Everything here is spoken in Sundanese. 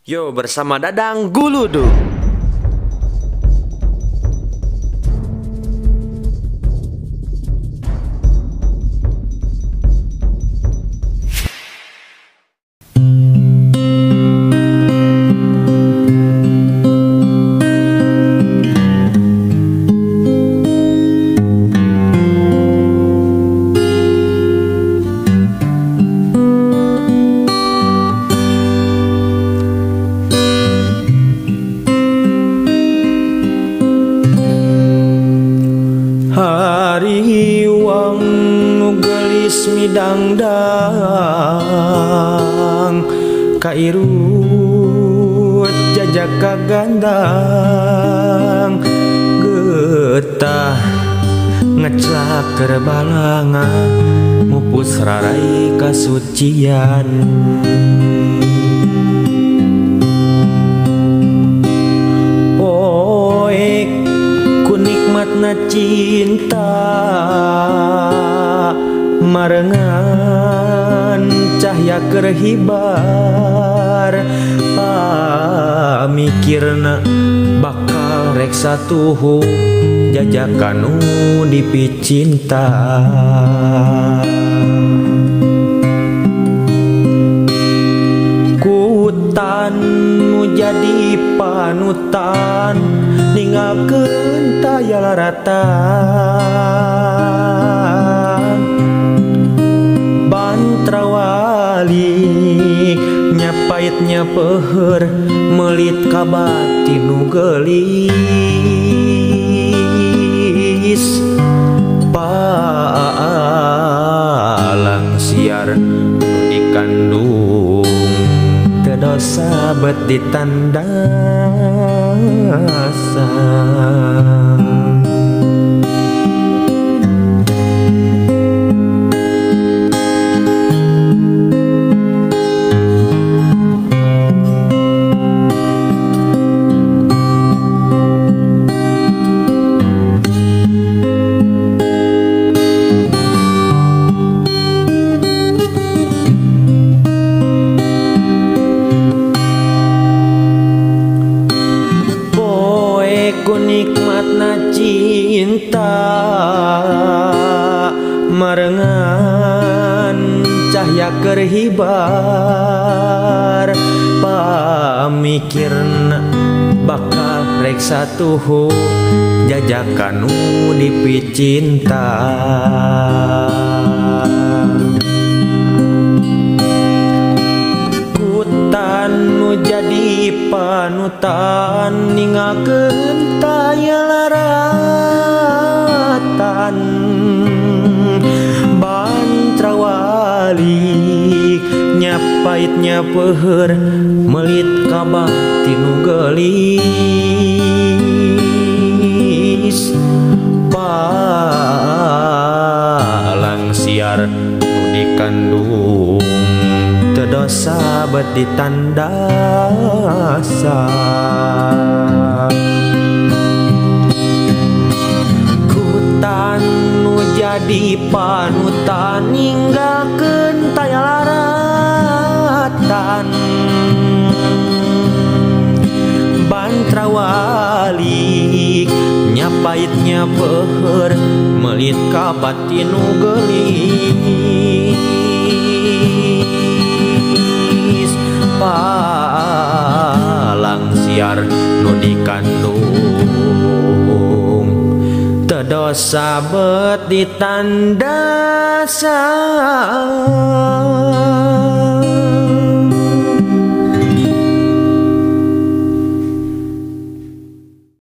Yo, bersama Dadang Guludu. Hariwang nugelis midangdang kairut jajak kagandang getah ngecak kerbalanga mupus rarai kasucian poek kunikmatna cinta marengan cahya kerhibar pamikirna bakal rek satuhu jajakanu dipicinta kutan nu jadi panutan ninggalkeun tayaratan bantrawali nyapaitnya peher melit kabati nu gelis palang siar nu dikandung dosa bet ditandasa kunikmatna cinta marengan cahya kerhibar pamikirna bakal rek satuhu jajakanu dipicinta nu jadi panutan ninggalkeun tayaratan bantrawali nyapaitnya peher melit kabati nu gelis palang siar nu dikandung dosa bet ditandasa kutan nu jadi panutan ninggalkeun tayaratan bantrawali nyapaitnya peher melit kabati nu gelis palang siar nu dikandung dosa bet ditandasa